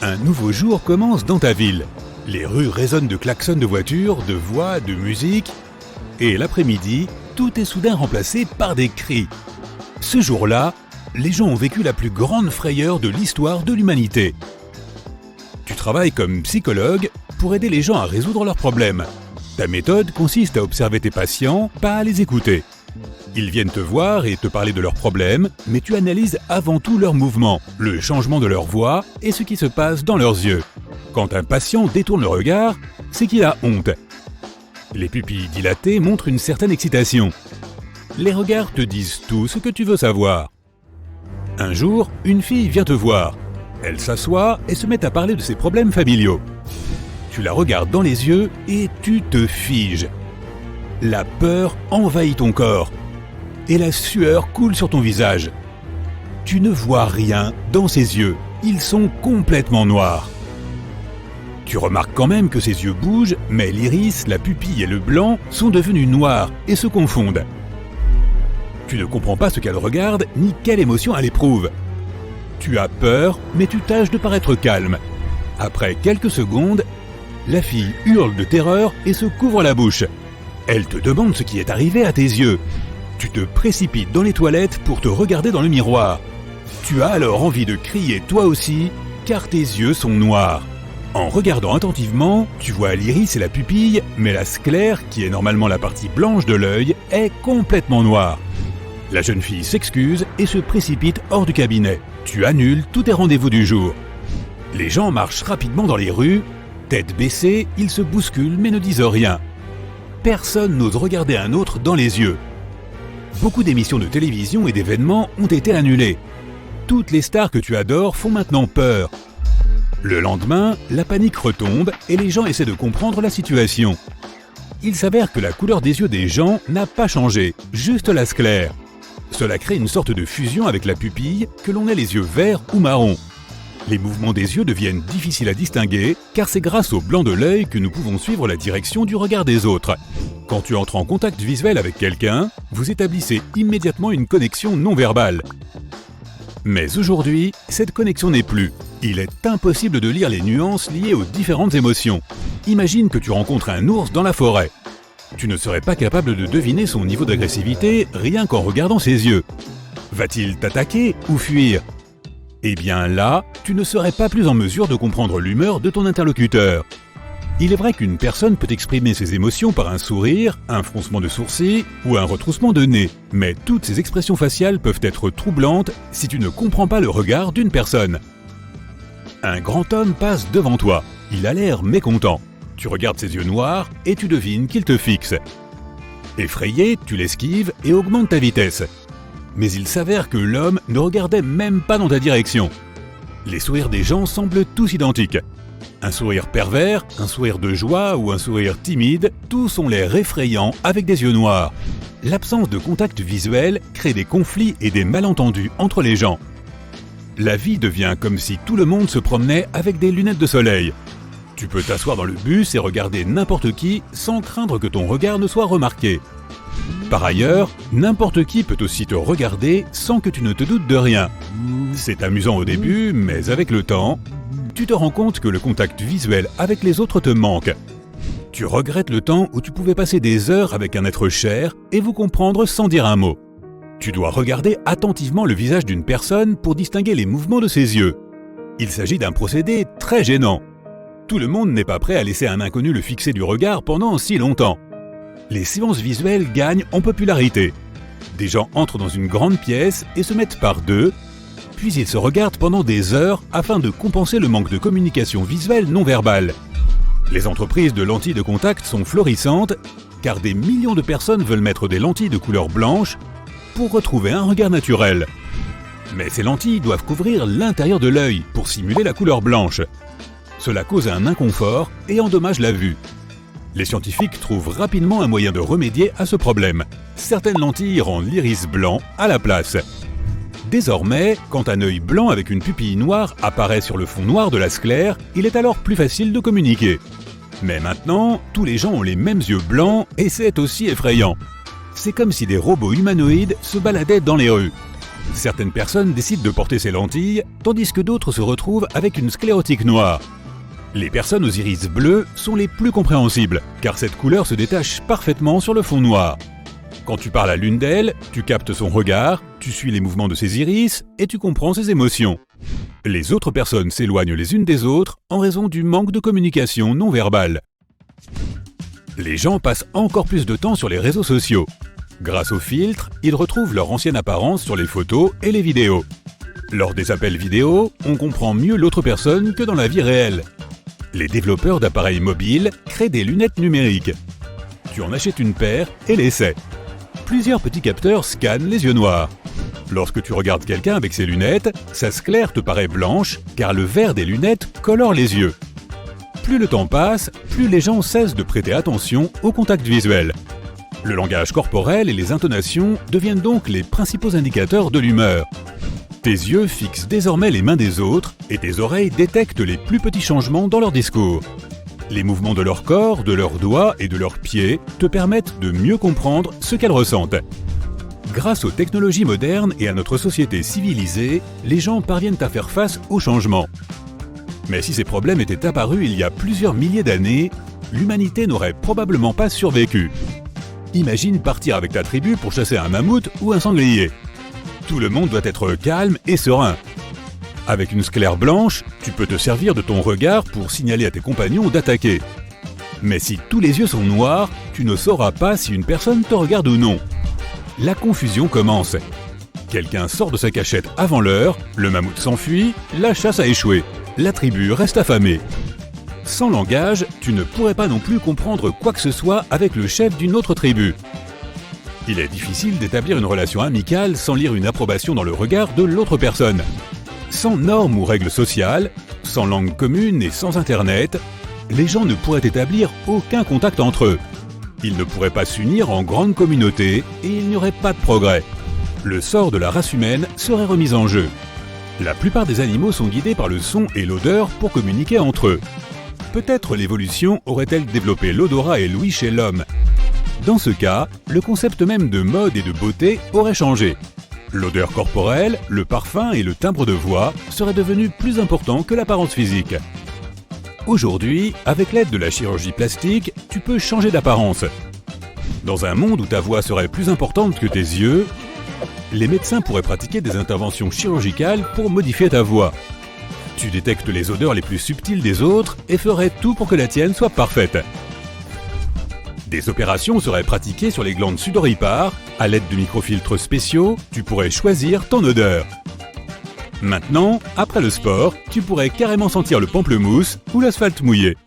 Un nouveau jour commence dans ta ville. Les rues résonnent de klaxons de voitures, de voix, de musique. Et l'après-midi, tout est soudain remplacé par des cris. Ce jour-là, les gens ont vécu la plus grande frayeur de l'histoire de l'humanité. Tu travailles comme psychologue pour aider les gens à résoudre leurs problèmes. Ta méthode consiste à observer tes patients, pas à les écouter. Ils viennent te voir et te parler de leurs problèmes, mais tu analyses avant tout leurs mouvements, le changement de leur voix et ce qui se passe dans leurs yeux. Quand un patient détourne le regard, c'est qu'il a honte. Les pupilles dilatées montrent une certaine excitation. Les regards te disent tout ce que tu veux savoir. Un jour, une fille vient te voir. Elle s'assoit et se met à parler de ses problèmes familiaux. Tu la regardes dans les yeux et tu te figes. La peur envahit ton corps et la sueur coule sur ton visage. Tu ne vois rien dans ses yeux, ils sont complètement noirs. Tu remarques quand même que ses yeux bougent, mais l'iris, la pupille et le blanc sont devenus noirs et se confondent. Tu ne comprends pas ce qu'elle regarde ni quelle émotion elle éprouve. Tu as peur, mais tu tâches de paraître calme. Après quelques secondes, la fille hurle de terreur et se couvre la bouche. Elle te demande ce qui est arrivé à tes yeux. Tu te précipites dans les toilettes pour te regarder dans le miroir. Tu as alors envie de crier toi aussi, car tes yeux sont noirs. En regardant attentivement, tu vois l'iris et la pupille, mais la sclère, qui est normalement la partie blanche de l'œil, est complètement noire. La jeune fille s'excuse et se précipite hors du cabinet. Tu annules tous tes rendez-vous du jour. Les gens marchent rapidement dans les rues. Tête baissée, ils se bousculent mais ne disent rien. Personne n'ose regarder un autre dans les yeux. Beaucoup d'émissions de télévision et d'événements ont été annulées. Toutes les stars que tu adores font maintenant peur. Le lendemain, la panique retombe et les gens essaient de comprendre la situation. Il s'avère que la couleur des yeux des gens n'a pas changé, juste la sclère. Cela crée une sorte de fusion avec la pupille, que l'on ait les yeux verts ou marrons. Les mouvements des yeux deviennent difficiles à distinguer, car c'est grâce au blanc de l'œil que nous pouvons suivre la direction du regard des autres. Quand tu entres en contact visuel avec quelqu'un, vous établissez immédiatement une connexion non verbale. Mais aujourd'hui, cette connexion n'est plus. Il est impossible de lire les nuances liées aux différentes émotions. Imagine que tu rencontres un ours dans la forêt. Tu ne serais pas capable de deviner son niveau d'agressivité rien qu'en regardant ses yeux. Va-t-il t'attaquer ou fuir ? Eh bien là, tu ne serais pas plus en mesure de comprendre l'humeur de ton interlocuteur. Il est vrai qu'une personne peut exprimer ses émotions par un sourire, un froncement de sourcils ou un retroussement de nez, mais toutes ces expressions faciales peuvent être troublantes si tu ne comprends pas le regard d'une personne. Un grand homme passe devant toi. Il a l'air mécontent. Tu regardes ses yeux noirs et tu devines qu'il te fixe. Effrayé, tu l'esquives et augmentes ta vitesse. Mais il s'avère que l'homme ne regardait même pas dans ta direction. Les sourires des gens semblent tous identiques. Un sourire pervers, un sourire de joie ou un sourire timide, tous ont l'air effrayants avec des yeux noirs. L'absence de contact visuel crée des conflits et des malentendus entre les gens. La vie devient comme si tout le monde se promenait avec des lunettes de soleil. Tu peux t'asseoir dans le bus et regarder n'importe qui sans craindre que ton regard ne soit remarqué. Par ailleurs, n'importe qui peut aussi te regarder sans que tu ne te doutes de rien. C'est amusant au début, mais avec le temps, tu te rends compte que le contact visuel avec les autres te manque. Tu regrettes le temps où tu pouvais passer des heures avec un être cher et vous comprendre sans dire un mot. Tu dois regarder attentivement le visage d'une personne pour distinguer les mouvements de ses yeux. Il s'agit d'un procédé très gênant. Tout le monde n'est pas prêt à laisser un inconnu le fixer du regard pendant si longtemps. Les séances visuelles gagnent en popularité. Des gens entrent dans une grande pièce et se mettent par deux, puis ils se regardent pendant des heures afin de compenser le manque de communication visuelle non verbale. Les entreprises de lentilles de contact sont florissantes, car des millions de personnes veulent mettre des lentilles de couleur blanche pour retrouver un regard naturel. Mais ces lentilles doivent couvrir l'intérieur de l'œil pour simuler la couleur blanche. Cela cause un inconfort et endommage la vue. Les scientifiques trouvent rapidement un moyen de remédier à ce problème. Certaines lentilles rendent l'iris blanc à la place. Désormais, quand un œil blanc avec une pupille noire apparaît sur le fond noir de la sclère, il est alors plus facile de communiquer. Mais maintenant, tous les gens ont les mêmes yeux blancs et c'est aussi effrayant. C'est comme si des robots humanoïdes se baladaient dans les rues. Certaines personnes décident de porter ces lentilles, tandis que d'autres se retrouvent avec une sclérotique noire. Les personnes aux iris bleus sont les plus compréhensibles, car cette couleur se détache parfaitement sur le fond noir. Quand tu parles à l'une d'elles, tu captes son regard, tu suis les mouvements de ses iris et tu comprends ses émotions. Les autres personnes s'éloignent les unes des autres en raison du manque de communication non verbale. Les gens passent encore plus de temps sur les réseaux sociaux. Grâce aux filtres, ils retrouvent leur ancienne apparence sur les photos et les vidéos. Lors des appels vidéo, on comprend mieux l'autre personne que dans la vie réelle. Les développeurs d'appareils mobiles créent des lunettes numériques. Tu en achètes une paire et l'essai. Plusieurs petits capteurs scannent les yeux noirs. Lorsque tu regardes quelqu'un avec ses lunettes, sa sclère te paraît blanche car le vert des lunettes colore les yeux. Plus le temps passe, plus les gens cessent de prêter attention au contact visuel. Le langage corporel et les intonations deviennent donc les principaux indicateurs de l'humeur. Tes yeux fixent désormais les mains des autres et tes oreilles détectent les plus petits changements dans leur discours. Les mouvements de leur corps, de leurs doigts et de leurs pieds te permettent de mieux comprendre ce qu'elles ressentent. Grâce aux technologies modernes et à notre société civilisée, les gens parviennent à faire face aux changements. Mais si ces problèmes étaient apparus il y a plusieurs milliers d'années, l'humanité n'aurait probablement pas survécu. Imagine partir avec ta tribu pour chasser un mammouth ou un sanglier. Tout le monde doit être calme et serein. Avec une sclère blanche, tu peux te servir de ton regard pour signaler à tes compagnons d'attaquer. Mais si tous les yeux sont noirs, tu ne sauras pas si une personne te regarde ou non. La confusion commence. Quelqu'un sort de sa cachette avant l'heure, le mammouth s'enfuit, la chasse a échoué, la tribu reste affamée. Sans langage, tu ne pourrais pas non plus comprendre quoi que ce soit avec le chef d'une autre tribu. Il est difficile d'établir une relation amicale sans lire une approbation dans le regard de l'autre personne. Sans normes ou règles sociales, sans langue commune et sans Internet, les gens ne pourraient établir aucun contact entre eux. Ils ne pourraient pas s'unir en grande communauté et il n'y aurait pas de progrès. Le sort de la race humaine serait remis en jeu. La plupart des animaux sont guidés par le son et l'odeur pour communiquer entre eux. Peut-être l'évolution aurait-elle développé l'odorat et l'ouïe chez l'homme. Dans ce cas, le concept même de mode et de beauté aurait changé. L'odeur corporelle, le parfum et le timbre de voix seraient devenus plus importants que l'apparence physique. Aujourd'hui, avec l'aide de la chirurgie plastique, tu peux changer d'apparence. Dans un monde où ta voix serait plus importante que tes yeux, les médecins pourraient pratiquer des interventions chirurgicales pour modifier ta voix. Tu détectes les odeurs les plus subtiles des autres et ferais tout pour que la tienne soit parfaite. Des opérations seraient pratiquées sur les glandes sudoripares. À l'aide de microfiltres spéciaux, tu pourrais choisir ton odeur. Maintenant, après le sport, tu pourrais carrément sentir le pamplemousse ou l'asphalte mouillé.